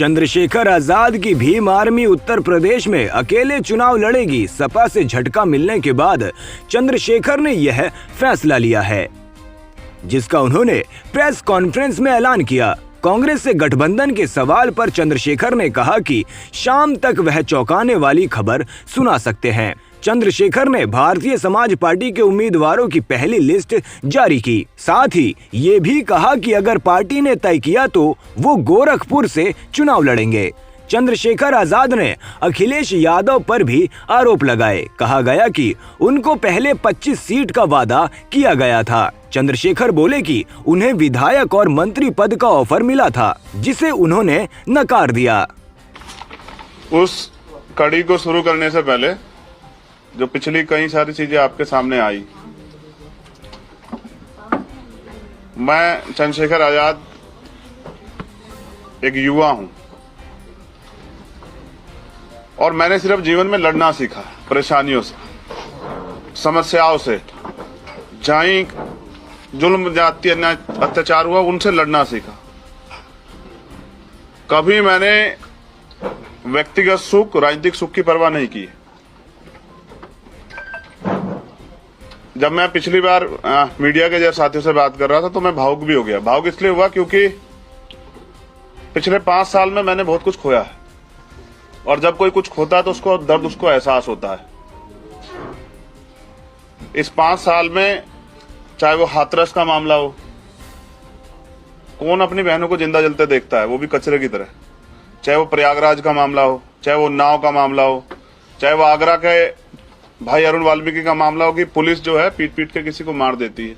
चंद्रशेखर आजाद की भीम आर्मी उत्तर प्रदेश में अकेले चुनाव लड़ेगी। सपा से झटका मिलने के बाद चंद्रशेखर ने यह फैसला लिया है, जिसका उन्होंने प्रेस कॉन्फ्रेंस में ऐलान किया। कांग्रेस से गठबंधन के सवाल पर चंद्रशेखर ने कहा कि शाम तक वह चौंकाने वाली खबर सुना सकते हैं। चंद्रशेखर ने भारतीय समाज पार्टी के उम्मीदवारों की पहली लिस्ट जारी की। साथ ही ये भी कहा कि अगर पार्टी ने तय किया तो वो गोरखपुर से चुनाव लड़ेंगे। चंद्रशेखर आजाद ने अखिलेश यादव पर भी आरोप लगाए। कहा गया कि उनको पहले 25 सीट का वादा किया गया था। चंद्रशेखर बोले कि उन्हें विधायक और मंत्री पद का ऑफर मिला था, जिसे उन्होंने नकार दिया। उस कड़ी को शुरू करने से पहले जो पिछली कई सारी चीजें आपके सामने आई, मैं चंद्रशेखर आजाद एक युवा हूं और मैंने सिर्फ जीवन में लड़ना सीखा, परेशानियों से, समस्याओं से, जहां जुल्म जाति अत्याचार हुआ उनसे लड़ना सीखा। कभी मैंने व्यक्तिगत सुख, राजनीतिक सुख की परवाह नहीं की। जब मैं पिछली बार मीडिया के जब साथियों से बात कर रहा था तो मैं भावुक भी हो गया। भावुक इसलिए हुआ क्योंकि पिछले 5 साल में मैंने बहुत कुछ खोया है, और जब कोई कुछ खोता है तो उसको दर्द, उसको एहसास होता है। इस 5 साल में चाहे वो हाथरस का मामला हो, कौन अपनी बहनों को जिंदा जलते देखता है, वो भी कचरे की तरह, चाहे वो प्रयागराज का मामला हो, चाहे वो उन्नाव का मामला हो, चाहे वो आगरा के भाई अरुण वाल्मीकि का मामला हो कि पुलिस जो है पीट पीट के किसी को मार देती है।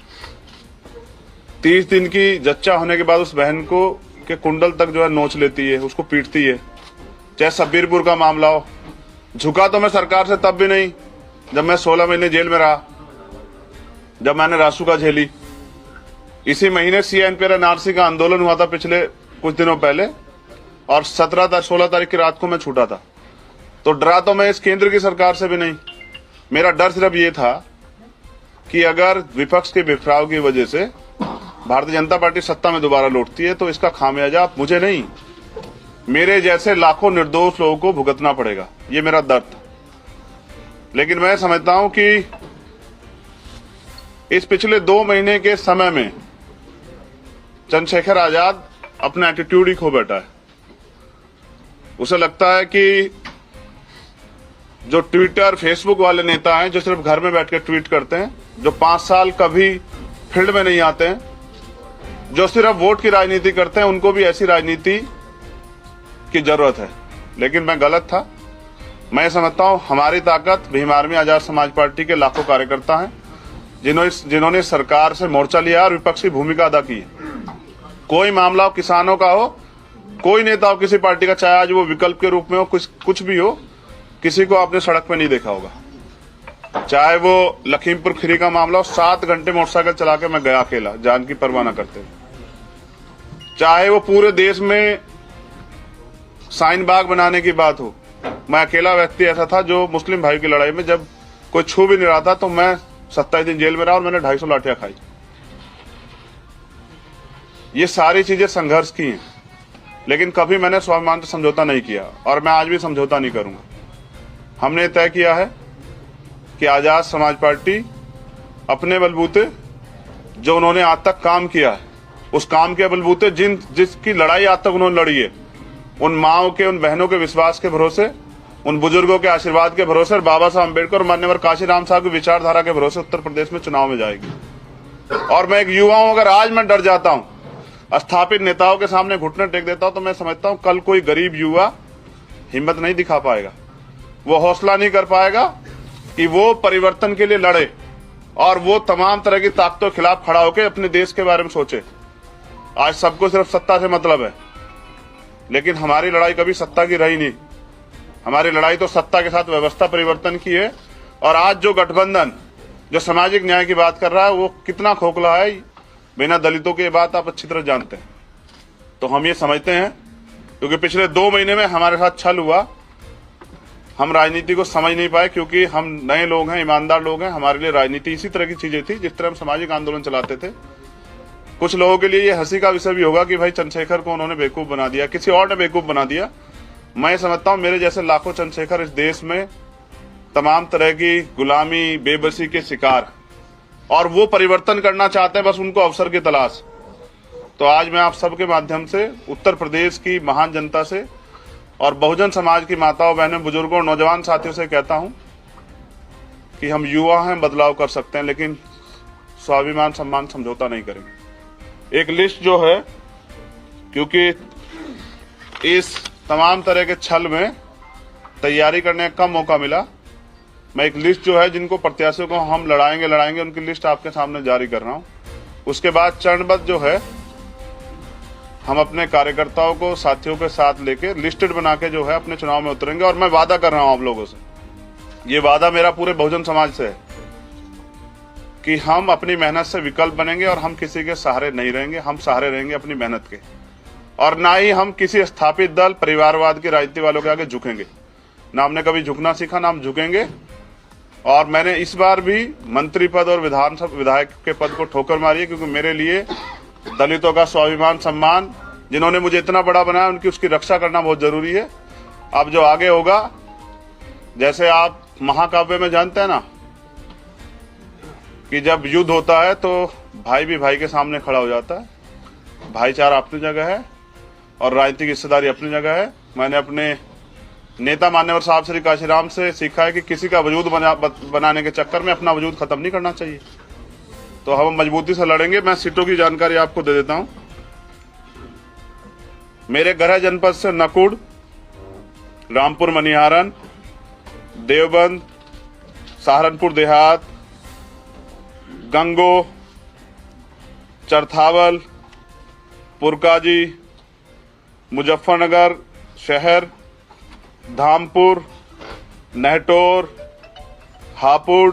30 दिन की जच्चा होने के बाद उस बहन को के कुंडल तक जो है नोच लेती है, उसको पीटती है। चाहे सब्बीरपुर का मामला हो, झुका तो मैं सरकार से तब भी नहीं जब मैं 16 महीने जेल में रहा, जब मैंने रासुका झेली। इसी महीने CNPR NRC का आंदोलन हुआ था पिछले कुछ दिनों पहले, और 16 तारीख की रात को मैं छूटा था। तो डरा तो मैं इस केंद्र की सरकार से भी नहीं। मेरा डर सिर्फ ये था कि अगर विपक्ष के बिखराव की वजह से भारतीय जनता पार्टी सत्ता में दोबारा लौटती है तो इसका खामियाजा मुझे नहीं, मेरे जैसे लाखों निर्दोष लोगों को भुगतना पड़ेगा। ये मेरा डर था। लेकिन मैं समझता हूं कि इस पिछले 2 महीने के समय में चंद्रशेखर आजाद अपना एटीट्यूड ही खो बैठा है। उसे लगता है कि जो ट्विटर, फेसबुक वाले नेता हैं जो सिर्फ घर में बैठ के ट्वीट करते हैं, जो 5 साल कभी फील्ड में नहीं आते हैं, जो सिर्फ वोट की राजनीति करते हैं, उनको भी ऐसी राजनीति की जरूरत है। लेकिन मैं गलत था। मैं समझता हूं हमारी ताकत भीम आर्मी आजाद समाज पार्टी के लाखों कार्यकर्ता हैं जिन्होंने सरकार से मोर्चा लिया और विपक्ष की भूमिका अदा की। कोई मामला हो, किसानों का हो, कोई नेता हो किसी पार्टी का, चाहे आज वो विकल्प के रूप में हो, कुछ भी हो, किसी को आपने सड़क पे नहीं देखा होगा। चाहे वो लखीमपुर खीरी का मामला हो, 7 घंटे मोटरसाइकिल चला के मैं गया अकेला, जान की परवाह न करते। चाहे वो पूरे देश में साइन बाग बनाने की बात हो, मैं अकेला व्यक्ति ऐसा था जो मुस्लिम भाई की लड़ाई में जब कोई छू भी नहीं रहा था तो मैं 27 दिन जेल में रहा और मैंने 250 लाठियां खाई। ये सारी चीजें संघर्ष की हैं, लेकिन कभी मैंने स्वाभिमान से समझौता नहीं किया और मैं आज भी समझौता नहीं करूंगा। हमने तय किया है कि आजाद समाज पार्टी अपने बलबूते, जो उन्होंने आज तक काम किया है, उस काम के बलबूते जिसकी लड़ाई आज तक उन्होंने लड़ी है, उन माओं के, उन बहनों के विश्वास के भरोसे, उन बुजुर्गों के आशीर्वाद के भरोसे और बाबा साहब अम्बेडकर और मान्यवर काशीराम साहब की विचारधारा के भरोसे उत्तर प्रदेश में चुनाव में जाएगी। और मैं एक युवा हूं, अगर आज मैं डर जाता हूं, स्थापित नेताओं के सामने घुटने टेक देता हूं, तो मैं समझता हूं कल कोई गरीब युवा हिम्मत नहीं दिखा पाएगा, वो हौसला नहीं कर पाएगा कि वो परिवर्तन के लिए लड़े और वो तमाम तरह की ताकतों के खिलाफ खड़ा होकर अपने देश के बारे में सोचे। आज सबको सिर्फ सत्ता से मतलब है, लेकिन हमारी लड़ाई कभी सत्ता की रही नहीं। हमारी लड़ाई तो सत्ता के साथ व्यवस्था परिवर्तन की है। और आज जो गठबंधन जो सामाजिक न्याय की बात कर रहा है वो कितना खोखला है, बिना दलितों की बात आप अच्छी तरह जानते हैं। तो हम ये समझते हैं क्योंकि पिछले 2 महीने में हमारे साथ छल हुआ, हम राजनीति को समझ नहीं पाए क्योंकि हम नए लोग हैं, ईमानदार लोग हैं। हमारे लिए राजनीति इसी तरह की चीजें थी जिस तरह हम सामाजिक आंदोलन चलाते थे। कुछ लोगों के लिए ये हंसी का विषय भी होगा कि भाई चंद्रशेखर को उन्होंने बेवकूफ बना दिया, किसी और ने बेवकूफ बना दिया। मैं समझता हूं मेरे जैसे लाखों चंद्रशेखर इस देश में तमाम तरह की गुलामी, बेबसी के शिकार, और वो परिवर्तन करना चाहते हैं, बस उनको अवसर की तलाश। तो आज मैं आप सबके माध्यम से उत्तर प्रदेश की महान जनता से और बहुजन समाज की माताओं, बहनों, बुजुर्गों और नौजवान साथियों से कहता हूं कि हम युवा हैं, बदलाव कर सकते हैं, लेकिन स्वाभिमान सम्मान समझौता नहीं करेंगे। एक लिस्ट जो है, क्योंकि इस तमाम तरह के छल में तैयारी करने का कम मौका मिला, मैं एक लिस्ट जो है जिनको प्रत्याशियों को हम लड़ाएंगे उनकी लिस्ट आपके सामने जारी कर रहा हूं। उसके बाद चरणबद्ध जो है हम अपने कार्यकर्ताओं को साथियों के साथ लेके लिस्टेड बना के जो है अपने चुनाव में उतरेंगे। और मैं वादा कर रहा हूं आप लोगों से, ये वादा मेरा पूरे बहुजन समाज से है कि हम अपनी मेहनत से विकल्प बनेंगे और हम किसी के सहारे नहीं रहेंगे। हम सहारे रहेंगे अपनी मेहनत के, और ना ही हम किसी स्थापित दल, परिवारवाद की राजनीति वालों के आगे झुकेंगे। ना हमने कभी झुकना सीखा, ना हम झुकेंगे। और मैंने इस बार भी मंत्री पद और विधानसभा विधायक के पद को ठोकर मारी है, क्योंकि मेरे लिए दलितों का स्वाभिमान सम्मान, जिन्होंने मुझे इतना बड़ा बनाया, उनकी उसकी रक्षा करना बहुत जरूरी है। अब जो आगे होगा, जैसे आप महाकाव्य में जानते हैं ना कि जब युद्ध होता है तो भाई भी भाई के सामने खड़ा हो जाता है। भाईचारा अपनी जगह है और राजनीतिक हिस्सेदारी अपनी जगह है। मैंने अपने नेता मान्यवर साहब श्री काशीराम से सीखा है कि किसी का वजूद बनाने के चक्कर में अपना वजूद खत्म नहीं करना चाहिए। तो हम मजबूती से लड़ेंगे। मैं सीटों की जानकारी आपको दे देता हूं। मेरे गृह जनपद से नकुड़, रामपुर मनिहारन, देवबंद, सहारनपुर देहात, गंगो, चरथावल, पुरकाजी, मुजफ्फरनगर शहर, धामपुर, नहटोर, हापुड़,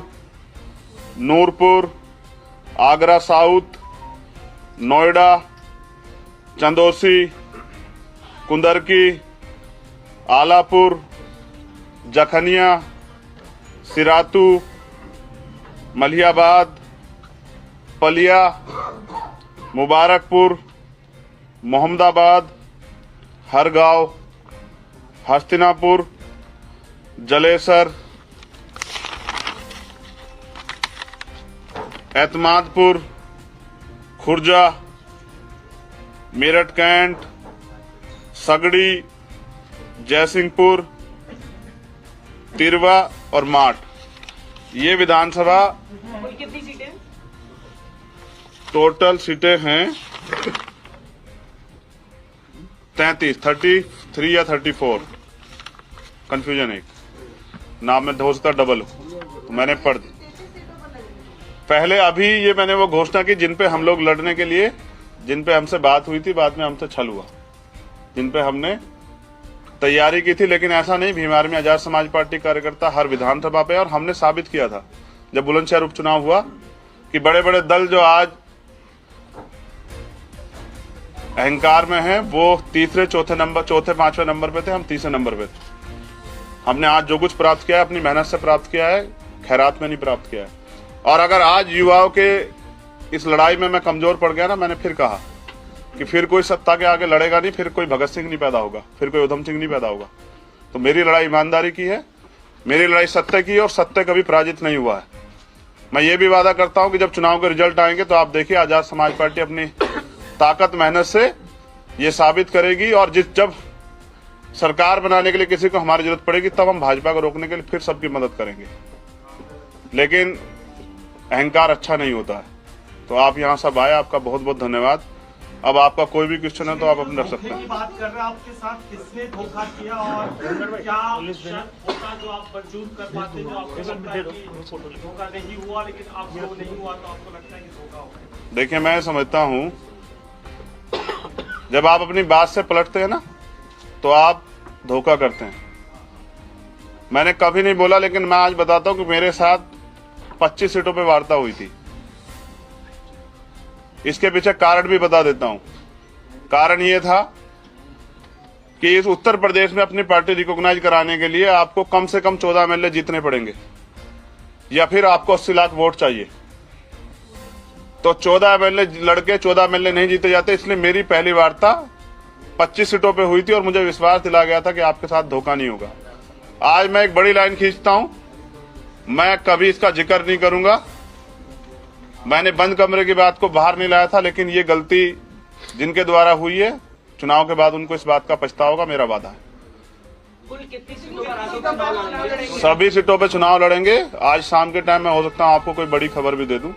नूरपुर, आगरा साउथ, नोएडा, चंदौसी, कुंदरकी, आलापुर, जखनिया, सिरातू, मलियाबाद, पलिया, मुबारकपुर, मोहम्मदाबाद, हरगांव, हस्तिनापुर, जलेसर, एतमादपुर, खुर्जा, मेरठ कैंट, सगड़ी, जयसिंहपुर, तिरवा और माठ। ये विधानसभा कितनी सीटें? टोटल सीटें हैं 33 या 34, कंफ्यूजन है, नाम में हो सकता डबल हो, तो मैंने पढ़ दी पहले। अभी ये मैंने वो घोषणा की जिन पे हम लोग लड़ने के लिए, जिन पे हमसे बात हुई थी, बाद में हमसे छल हुआ, जिन पे हमने तैयारी की थी। लेकिन ऐसा नहीं, भीम आर्मी आजाद समाज पार्टी कार्यकर्ता हर विधानसभा पे, और हमने साबित किया था जब बुलंदशहर उपचुनाव हुआ कि बड़े बड़े दल जो आज अहंकार में हैं, वो तीसरे, चौथे, पांचवें नंबर पे थे, हम तीसरे नंबर पे थे। हमने आज जो कुछ प्राप्त किया है अपनी मेहनत से प्राप्त किया है, खैरात में नहीं प्राप्त किया है। और अगर आज युवाओं के इस लड़ाई में मैं कमजोर पड़ गया ना, मैंने फिर कहा कि फिर कोई सत्ता के आगे लड़ेगा नहीं, फिर कोई भगत सिंह नहीं पैदा होगा, फिर कोई उधम सिंह नहीं पैदा होगा। तो मेरी लड़ाई ईमानदारी की है, मेरी लड़ाई सत्य की है, और सत्य कभी पराजित नहीं हुआ है। मैं ये भी वादा करता हूं कि जब चुनाव के रिजल्ट आएंगे तो आप देखिए आजाद समाज पार्टी अपनी ताकत, मेहनत से ये साबित करेगी। और जब सरकार बनाने के लिए किसी को हमारी जरूरत पड़ेगी, तब हम भाजपा को रोकने के लिए फिर सबकी मदद करेंगे। लेकिन अहंकार अच्छा नहीं होता है। तो आप यहाँ सब आए, आपका बहुत बहुत धन्यवाद। अब आपका कोई भी क्वेश्चन है तो आप अपने रख सकते हैं। बात कर रहे हैं, आपके साथ किसने धोखा किया और क्या होता जो आप मंजूर कर पाते, जो आपको लगता है कि धोखा नहीं हुआ, लेकिन आपको नहीं हुआ तो आपको लगता है कि धोखा हुआ? देखिए, मैं समझता हूँ जब आप अपनी बात से पलटते हैं ना, तो आप धोखा करते हैं। मैंने कभी नहीं बोला, लेकिन मैं आज बताता हूं कि मेरे साथ 25 सीटों पे वार्ता हुई थी। इसके पीछे कारण भी बता देता हूं। कारण ये था कि इस उत्तर प्रदेश में अपनी पार्टी रिकॉग्नाइज कराने के लिए आपको कम से कम 14 एमएलए जीतने पड़ेंगे, या फिर आपको 80 लाख वोट चाहिए। तो 14 एमएलए लड़के 14 एमएलए नहीं जीते जाते, इसलिए मेरी पहली वार्ता 25 सीटों पे हुई थी और मुझे विश्वास दिलाया गया था कि आपके साथ धोखा नहीं होगा। आज मैं एक बड़ी लाइन खींचता हूं, मैं कभी इसका जिक्र नहीं करूंगा। मैंने बंद कमरे की बात को बाहर नहीं लाया था, लेकिन ये गलती जिनके द्वारा हुई है, चुनाव के बाद उनको इस बात का पछतावा होगा, मेरा वादा है। कुल कितनी सीटों पर आगे चुनाव लड़ेंगे? सभी सीटों पे चुनाव लड़ेंगे। आज शाम के टाइम में हो सकता है आपको कोई बड़ी खबर भी दे दूं,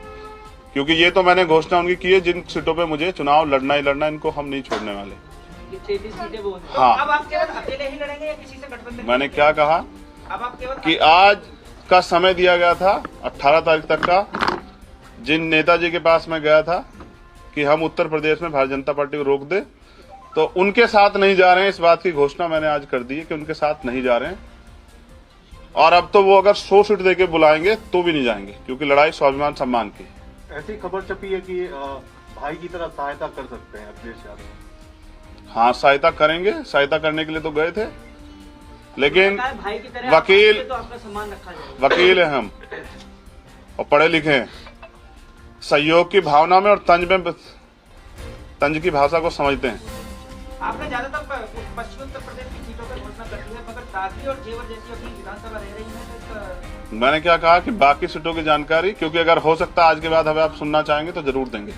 क्योंकि ये तो मैंने घोषणा उनकी की है, जिन सीटों पे मुझे चुनाव लड़ना ही लड़ना, इनको हम नहीं छोड़ने वाले। ये 33 सीटें बोल। हाँ। अब आप केवल अकेले ही लड़ेंगे या किसी से गठबंधन? मैंने क्या कहा अब आप केवल कि आज का समय दिया गया था 18 तारीख तक का, जिन नेताजी के पास मैं गया था कि हम उत्तर प्रदेश में भारतीय जनता पार्टी को रोक दे, तो उनके साथ नहीं जा रहे हैं। इस बात की घोषणा मैंने आज कर दी है कि उनके साथ नहीं जा रहे हैं। और अब तो वो अगर 100 सीट देके बुलाएंगे तो भी नहीं जाएंगे, क्योंकि लड़ाई स्वाभिमान सम्मान की। ऐसी खबर छपी है कि भाई की तरह सहायता कर सकते हैं अखिलेश यादव। हाँ, सहायता करेंगे, सहायता करने के लिए तो गए थे, लेकिन भाई की तरह वकील तो आपका सम्मान रखा जाएगा। वकील है हम और पढ़े लिखे हैं। सहयोग की भावना में और तंज की भाषा को समझते हैं। आपने ज्यादातर पश्चिमी उत्तर प्रदेश की सीटों पर घोषणा कर दी है, मगर दादरी और जेवर जैसी अपनी विधानसभा रह रही है। मैंने क्या कहा कि बाकी सीटों की जानकारी, क्योंकि अगर हो सकता है आज के बाद हमें आप सुनना चाहेंगे तो जरूर देंगे।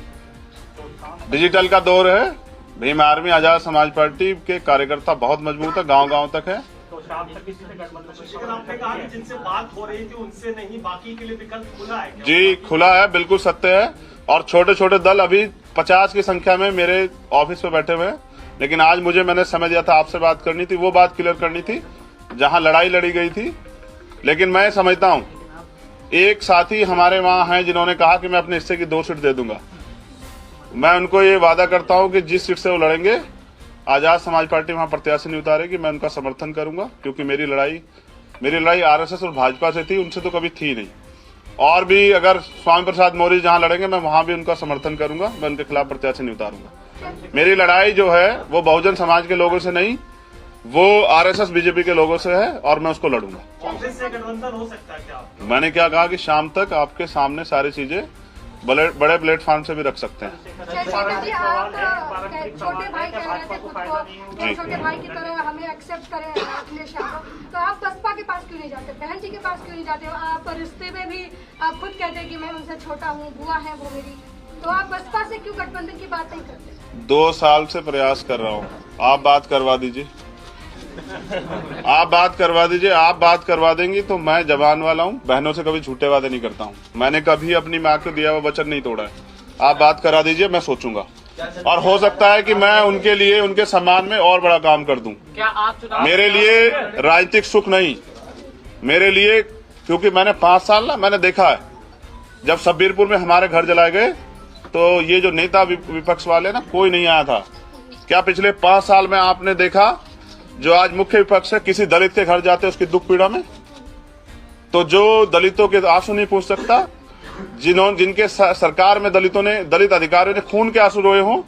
डिजिटल का दौर है। भीम आर्मी आजाद समाज पार्टी के कार्यकर्ता बहुत मजबूत है, गांव-गांव तक है। तो शाम तक किसी से गठबंधन? लेकिन आपने कहा कि जिनसे बात हो रही थी उनसे नहीं, बाकी के लिए विकल्प खुला है क्या? जी, खुला है, बिल्कुल सत्य है। और छोटे छोटे दल अभी 50 की संख्या में मेरे ऑफिस पे बैठे हुए हैं, लेकिन आज मैंने समय दिया था, आपसे बात करनी थी, वो बात क्लियर करनी थी जहां लड़ाई लड़ी गई थी। लेकिन मैं समझता हूं, एक साथी हमारे वहां हैं जिन्होंने कहा कि मैं अपने हिस्से की 2 सीट दे दूंगा। मैं उनको ये वादा करता हूं कि जिस सीट से वो लड़ेंगे, आजाद समाज पार्टी वहां प्रत्याशी नहीं उतारेगी, मैं उनका समर्थन करूंगा, क्योंकि मेरी लड़ाई आरएसएस और भाजपा से थी, उनसे तो कभी थी नहीं। और भी अगर स्वामी प्रसाद मौर्य जहां लड़ेंगे, मैं वहां भी उनका समर्थन करूंगा, मैं उनके खिलाफ प्रत्याशी नहीं उतारूंगा। मेरी लड़ाई जो है वो बहुजन समाज के लोगों से नहीं, वो आरएसएस बीजेपी के लोगों से है, और मैं उसको लड़ूंगा। कांग्रेस से गठबंधन हो सकता है क्या? मैंने क्या कहा कि शाम तक आपके सामने सारी चीजें बड़े प्लेटफॉर्म से भी रख सकते हैं। जी, आप छोटे भाई कह रहे थे खुद को, छोटे भाई की तरह हमें एक्सेप्ट करें अखिलेश यादव, तो आप बसपा के पास क्यों नहीं जाते? बहन जी के पास क्यों नहीं जाते? आप रिश्ते में भी आप खुद कहते हैं कि मैं उनसे छोटा हूँ, बुआ है वो मेरी, तो आप बसपा से क्यों गठबंधन की बात नहीं करते? 2 साल से प्रयास कर रहा हूँ, आप बात करवा दीजिए। आप बात करवा देंगी तो मैं जवान वाला हूँ, बहनों से कभी झूठे वादे नहीं करता हूँ। मैंने कभी अपनी माँ को दिया हुआ वचन नहीं तोड़ा है। आप बात करा दीजिए, मैं सोचूंगा, और हो सकता है कि मैं उनके लिए, उनके सम्मान में और बड़ा काम कर दूं। क्या आप चुनाव मेरे लिए राजनीतिक सुख नहीं, मेरे लिए, क्योंकि मैंने 5 साल ना मैंने देखा है, जब शब्बीरपुर में हमारे घर जलाए गए तो ये जो नेता विपक्ष वाले ना, कोई नहीं आया था। क्या पिछले 5 साल में आपने देखा जो आज मुख्य विपक्ष है, किसी दलित के घर जाते उसकी दुख पीड़ा में, तो जो दलितों के आंसू नहीं पूछ सकता, जिनके सरकार में दलित अधिकारियों ने खून के आंसू रोए हों,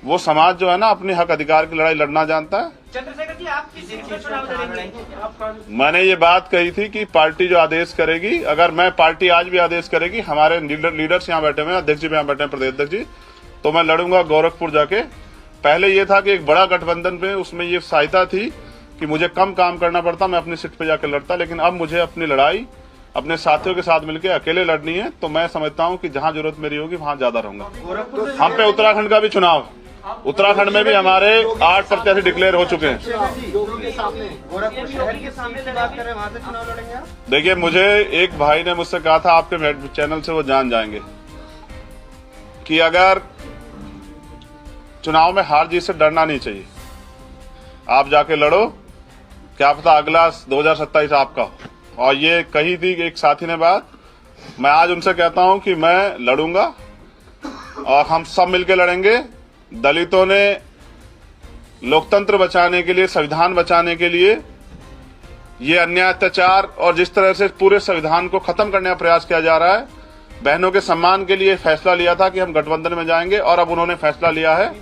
वो समाज जो है ना, अपने हक अधिकार की लड़ाई लड़ना जानता है। चंद्रशेखर जी, आप किस सीट पर चुनाव लड़ेंगे? मैंने ये बात कही थी कि पार्टी जो आदेश करेगी, अगर मैं पार्टी आज भी आदेश करेगी, हमारे लीडर्स यहाँ बैठे हुए हैं, अध्यक्ष जी भी यहाँ बैठे हैं, प्रदेश अध्यक्ष जी, तो मैं लड़ूंगा गोरखपुर जाके। पहले ये था कि एक बड़ा गठबंधन में उसमें ये सहायता थी कि मुझे कम काम करना पड़ता, मैं अपनी सीट पे जाकर लड़ता, लेकिन अब मुझे अपनी लड़ाई अपने साथियों के साथ मिलकर अकेले लड़नी है, तो मैं समझता हूं कि जहां जरूरत मेरी होगी वहां ज्यादा रहूंगा। हम पे उत्तराखंड का भी चुनाव, उत्तराखंड में भी हमारे 8 प्रत्याशी डिक्लेयर हो चुके हैं। देखिए, मुझे एक भाई ने मुझसे कहा था, आपके चैनल से वो जान जाएंगे, कि अगर चुनाव में हार जीत से डरना नहीं चाहिए, आप जाके लड़ो, क्या पता अगला 2027 आपका हो। और ये कही थी एक साथी ने बात, मैं आज उनसे कहता हूं कि मैं लड़ूंगा और हम सब मिलकर लड़ेंगे। दलितों ने लोकतंत्र बचाने के लिए, संविधान बचाने के लिए, ये अन्याय अत्याचार और जिस तरह से पूरे संविधान को खत्म करने का प्रयास किया जा रहा है, बहनों के सम्मान के लिए फैसला लिया था कि हम गठबंधन में जाएंगे, और अब उन्होंने फैसला लिया है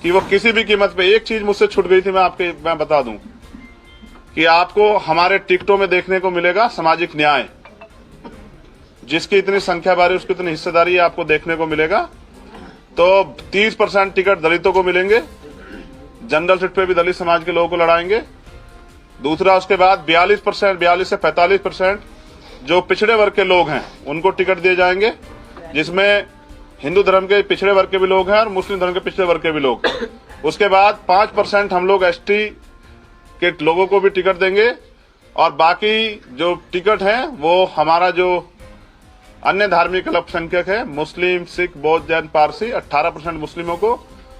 कि वो किसी भी कीमत पे। एक चीज मुझसे छूट गई थी, मैं बता दूं कि आपको हमारे टिकटों में देखने को मिलेगा सामाजिक न्याय। जिसकी इतनी संख्या बारी उसकी इतनी हिस्सेदारी आपको देखने को मिलेगा। तो 30% टिकट दलितों को मिलेंगे, जनरल सीट पे भी दलित समाज के लोगों को लड़ाएंगे। दूसरा उसके बाद 42% से 45% जो पिछड़े वर्ग के लोग हैं उनको टिकट दिए जाएंगे, जिसमें हिंदू धर्म के पिछड़े वर्ग के भी लोग हैं और मुस्लिम धर्म के पिछड़े वर्ग के भी लोग। उसके बाद 5% हम लोग एसटी के लोगों को भी टिकट देंगे और बाकी जो टिकट है वो हमारा जो अन्य धार्मिक अल्पसंख्यक है, मुस्लिम, सिख, बौद्ध, जैन, पारसी, 18% मुस्लिमों को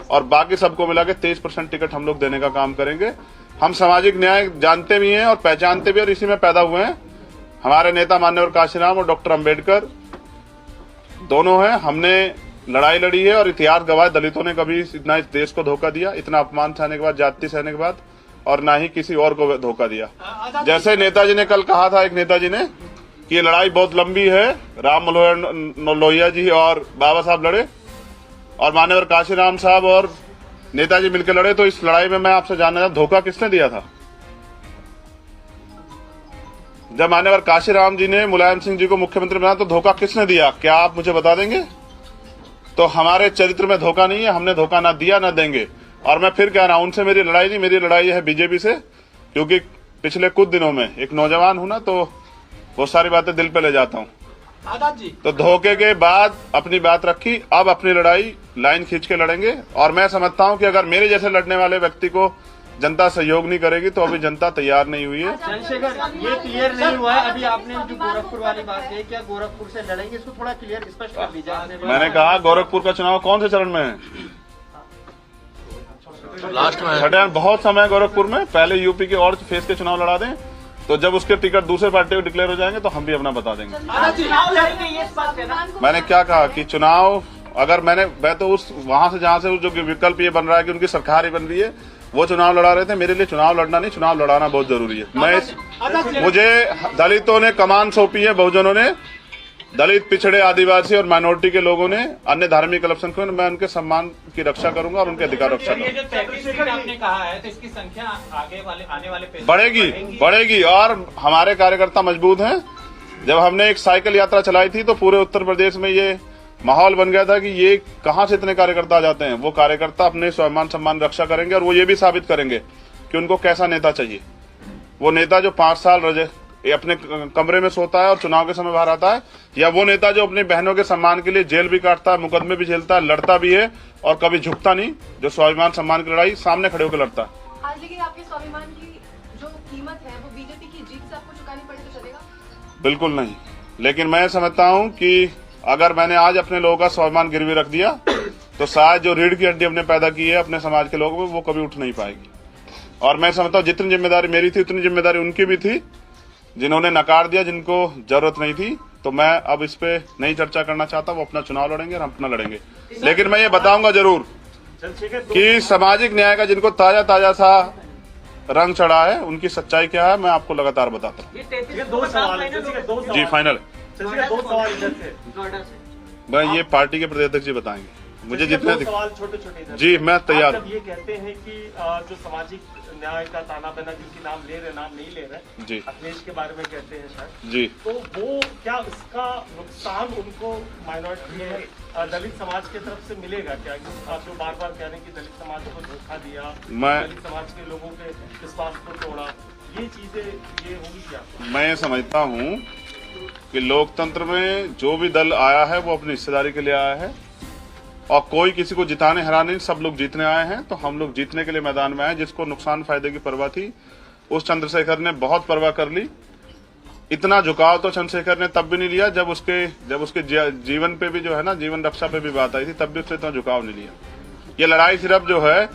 और बाकी सबको मिला के 23% टिकट हम लोग देने का काम करेंगे। हम सामाजिक न्याय जानते भी हैं और पहचानते भी और इसी में पैदा हुए हैं। हमारे नेता मान्यवर काशीराम और डॉक्टर अंबेडकर दोनों हैं। हमने लड़ाई लड़ी है और इतिहास गवाह दलितों ने कभी इतना इस देश को धोखा दिया, इतना अपमान सहने के बाद, जाति सहने के बाद, और ना ही किसी और को धोखा दिया। जैसे नेताजी ने कल कहा था, एक नेताजी ने, कि ये लड़ाई बहुत लंबी है, राम मनोहर लोहिया जी और बाबा साहब लड़े और मान्यवर काशीराम साहब और नेताजी मिलकर लड़े। तो इस लड़ाई में मैं आपसे जानना चाहता, धोखा किसने दिया था? जब मान्यवर काशीराम जी ने मुलायम सिंह जी को मुख्यमंत्री बनाया तो धोखा किसने दिया? क्या आप मुझे बता देंगे? तो हमारे चरित्र में धोखा नहीं है, हमने धोखा ना दिया ना देंगे। और मैं फिर कह रहा हूं, उनसे मेरी लड़ाई नहीं, मेरी लड़ाई है बीजेपी से, क्योंकि पिछले कुछ दिनों में एक नौजवान हूं ना, तो वो सारी बातें दिल पे ले जाता हूं। आजाद जी, तो धोखे के बाद अपनी बात रखी, अब अपनी लड़ाई लाइन खींच के लड़ेंगे। और मैं समझता हूं कि अगर मेरे जैसे लड़ने वाले व्यक्ति को जनता सहयोग नहीं करेगी तो अभी जनता तैयार नहीं हुई है। चंद्रशेखर, ये क्लियर नहीं हुआ है अभी आपने जो गोरखपुर वाली बात कही, क्या गोरखपुर से लड़ेंगे? इसको थोड़ा क्लियर स्पष्ट कर दीजिए। मैंने कहा गोरखपुर का चुनाव कौन से चरण में है? लास्ट में छठे में बहुत समय है गोरखपुर में। पहले यूपी के और फेज के चुनाव लड़ा दें, तो जब उसके टिकट दूसरे पार्टी को डिक्लेयर हो जाएंगे तो हम भी अपना बता देंगे। चुनाव लड़ेंगे, ये बात है ना? मैंने क्या कहा कि चुनाव, अगर मैं तो उस वहां से जहां से जो विकल्प ये बन रहा है कि उनकी सरकार ही बन रही है, वो चुनाव लड़ा रहे थे। मेरे लिए चुनाव लड़ना नहीं, चुनाव लड़ाना बहुत जरूरी है। मुझे दलितों ने कमान सौंपी है, बहुजनों ने, दलित, पिछड़े, आदिवासी और माइनॉरिटी के लोगों ने, अन्य धार्मिक अल्पसंख्यकों ने। मैं उनके सम्मान की रक्षा करूंगा और उनके अधिकार रक्षा ये करूंगा। जो 33 सीट आपने कहा है, तो इसकी संख्या आने वाले बढ़ेगी और हमारे कार्यकर्ता मजबूत हैं। जब हमने एक साइकिल यात्रा चलाई थी तो पूरे उत्तर प्रदेश में ये माहौल बन गया था कि ये कहां से इतने कार्यकर्ता आ जाते हैं। वो कार्यकर्ता अपने स्वाभिमान सम्मान रक्षा करेंगे और वो ये भी साबित करेंगे कि उनको कैसा नेता चाहिए। वो नेता जो 5 साल अपने कमरे में सोता है और चुनाव के समय बाहर आता है, या वो नेता जो अपनी बहनों के सम्मान के लिए जेल भी काटता है, मुकदमे भी झेलता है, लड़ता भी है और कभी झुकता नहीं, जो स्वाभिमान सम्मान की लड़ाई सामने खड़े होकर लड़ता है। आज लेकिन आपके स्वाभिमान की जो कीमत है वो बीजेपी की जीत से आपको चुकानी पड़े तो चलेगा? बिल्कुल नहीं, लेकिन मैं समझता हूं कि अगर मैंने आज अपने लोगों का स्वाभिमान गिरवी रख दिया तो शायद जो रीढ़ की हड्डी हमने पैदा की है अपने समाज के लोगों में, वो कभी उठ नहीं पाएगी। और मैं समझता हूं जितनी जिम्मेदारी मेरी थी उतनी जिम्मेदारी उनकी भी थी, जिन्होंने नकार दिया, जिनको जरूरत नहीं थी। तो मैं अब इस पे नहीं चर्चा करना चाहता। वो अपना चुनाव लड़ेंगे और हम अपना लड़ेंगे, लेकिन मैं ये बताऊंगा जरूर कि सामाजिक न्याय का जिनको ताजा ताजा सा रंग चढ़ा है, उनकी सच्चाई क्या है, मैं आपको लगातार बताता हूँ। ये 2 सवाल है, जी फाइनल। 2 सवाल इधर से। मैं ये पार्टी के प्रदेश अध्यक्ष जी बताएंगे मुझे जितने। 2 सवाल छोटे-छोटे। जी मैं तैयार हूँ। ये कहते हैं कि जो सामाजिक न्याय का ताना बाना, जिनकी नाम ले रहे, नाम नहीं ले रहे जी, अखिलेश के बारे में कहते हैं शायद जी, तो वो क्या इसका नुकसान उनको माइनॉरिटी दलित समाज की तरफ से मिलेगा क्या? आप जो बार बार कह रहे हैं कि दलित समाज को धोखा दिया, दलित समाज के लोगों के विश्वास को तोड़ा, ये चीजें ये होगी क्या? मैं समझता हूँ कि लोकतंत्र में जो भी दल आया है वो अपनी हिस्सेदारी के लिए आया है और कोई किसी को जिताने हराने नहीं, सब लोग जीतने आए हैं। तो हम लोग जीतने के लिए मैदान में आए। जिसको नुकसान फायदे की परवाह थी उस चंद्रशेखर ने बहुत परवाह कर ली। इतना झुकाव तो चंद्रशेखर ने तब भी नहीं लिया जब उसके जीवन पे भी जो है ना, जीवन रक्षा पे भी बात आई थी, तब भी उसने इतना झुकाव नहीं लिया। ये लड़ाई सिर्फ जो है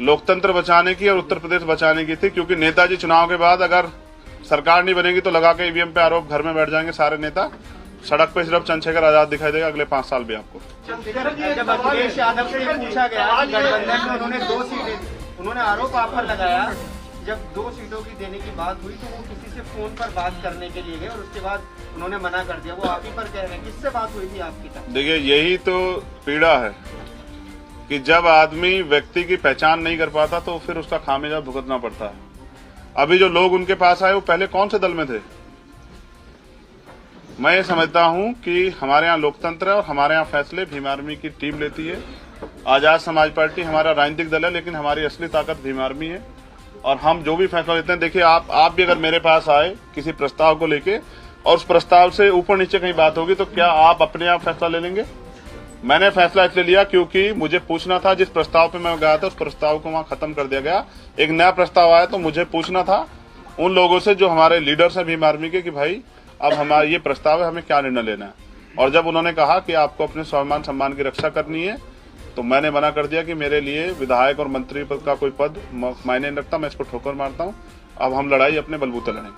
लोकतंत्र बचाने की और उत्तर प्रदेश बचाने की थी, क्योंकि नेताजी चुनाव के बाद अगर सरकार नहीं बनेगी तो लगा के ईवीएम पे आरोप घर में बैठ जाएंगे सारे नेता। सड़क पे सिर्फ चंद्रशेखर आजाद दिखाई देगा अगले 5 साल भी आपको। जब अखिलेश यादव से पूछा गया गठबंधन में उन्होंने 2 सीटें, उन्होंने आरोप आप पर लगाया, जब 2 सीटों की देने की बात हुई तो वो किसी से फोन पर बात करने के लिए गए और उसके बाद उन्होंने मना कर दिया। वो आप ही पर कह रहे हैं, किससे बात हुई थी आपकी तक? देखिए यही तो पीड़ा है कि जब आदमी व्यक्ति की पहचान नहीं कर पाता तो फिर उसका खामियाजा भुगतना पड़ता है। अभी जो लोग उनके पास आए वो पहले कौन से दल में थे? मैं ये समझता हूं कि हमारे यहाँ लोकतंत्र है और हमारे यहाँ फैसले भीम आर्मी की टीम लेती है। आजाद समाज पार्टी हमारा राजनीतिक दल है, लेकिन हमारी असली ताकत भीम आर्मी है और हम जो भी फैसला लेते हैं, देखिए आप भी अगर मेरे पास आए किसी प्रस्ताव को लेके और उस प्रस्ताव से ऊपर नीचे कहीं बात होगी तो क्या आप अपने आप फैसला ले लेंगे? मैंने फैसला इसलिए लिया क्योंकि मुझे पूछना था, जिस प्रस्ताव पे मैं गया था उस प्रस्ताव को वहां खत्म कर दिया गया, एक नया प्रस्ताव आया तो मुझे पूछना था उन लोगों से जो हमारे लीडर्स हैं भीम आर्मी के कि भाई अब हमारा ये प्रस्ताव है, हमें क्या निर्णय लेना है। और जब उन्होंने कहा कि आपको अपने स्वाभिमान सम्मान की रक्षा करनी है तो मैंने मना कर दिया कि मेरे लिए विधायक और मंत्री पद का कोई पद मायने नहीं रखता, मैं इसको ठोकर मारता हूँ। अब हम लड़ाई अपने बलबूते लड़ेंगे।